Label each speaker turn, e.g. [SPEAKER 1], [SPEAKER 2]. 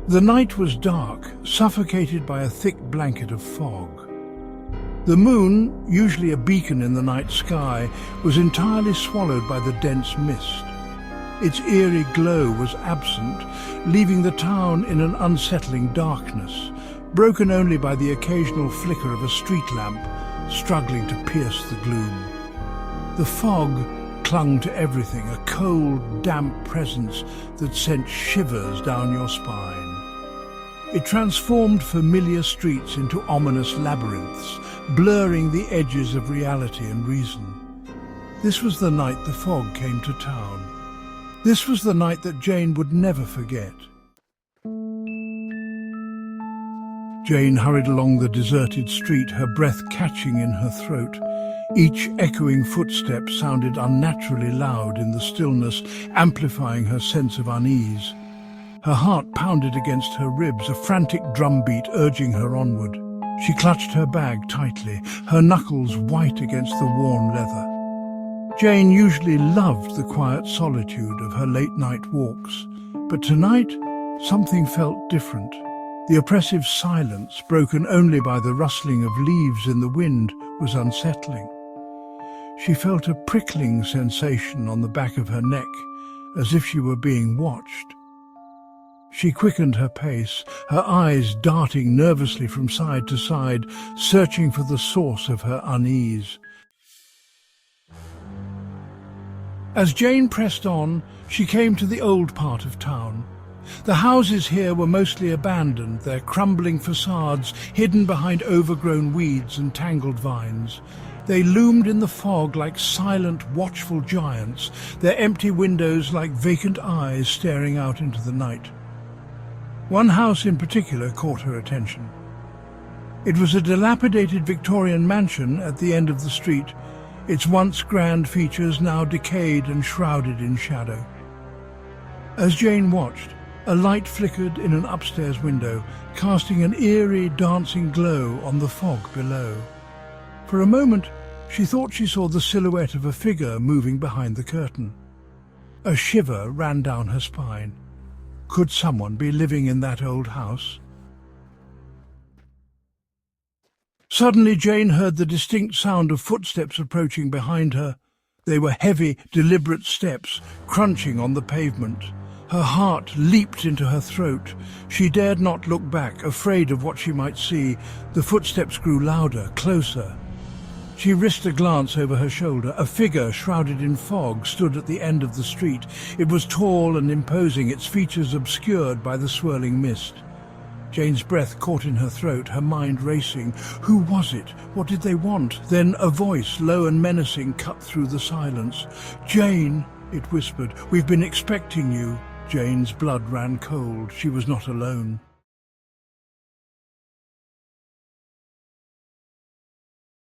[SPEAKER 1] The night was dark, suffocated by a thick blanket of fog. The moon, usually a beacon in the night sky, was entirely swallowed by the dense mist. Its eerie glow was absent, leaving the town in an unsettling darkness, broken only by the occasional flicker of a street lamp struggling to pierce the gloom. The fog clung to everything, a cold, damp presence that sent shivers down your spine. It transformed familiar streets into ominous labyrinths, blurring the edges of reality and reason. This was the night the fog came to town. This was the night that Jane would never forget. Jane hurried along the deserted street, her breath catching in her throat. Each echoing footstep sounded unnaturally loud in the stillness, amplifying her sense of unease. Her heart pounded against her ribs, a frantic drumbeat urging her onward. She clutched her bag tightly, her knuckles white against the worn leather. Jane usually loved the quiet solitude of her late-night walks, but tonight something felt different. The oppressive silence, broken only by the rustling of leaves in the wind, was unsettling. She felt a prickling sensation on the back of her neck, as if she were being watched. She quickened her pace, her eyes darting nervously from side to side, searching for the source of her unease. As Jane pressed on, she came to the old part of town. The houses here were mostly abandoned, their crumbling facades hidden behind overgrown weeds and tangled vines. They loomed in the fog like silent, watchful giants, their empty windows like vacant eyes staring out into the night. One house in particular caught her attention. It was a dilapidated Victorian mansion at the end of the street, its once grand features now decayed and shrouded in shadow. As Jane watched, a light flickered in an upstairs window, casting an eerie, dancing glow on the fog below. For a moment, she thought she saw the silhouette of a figure moving behind the curtain. A shiver ran down her spine. Could someone be living in that old house? Suddenly Jane heard the distinct sound of footsteps approaching behind her. They were heavy, deliberate steps, crunching on the pavement. Her heart leaped into her throat. She dared not look back, afraid of what she might see. The footsteps grew louder, closer. She risked a glance over her shoulder. A figure shrouded in fog stood at the end of the street. It was tall and imposing, its features obscured by the swirling mist. Jane's breath caught in her throat, her mind racing. Who was it? What did they want? Then a voice, low and menacing, cut through the silence. "Jane," it whispered, "we've been expecting you." Jane's blood ran cold. She was not alone.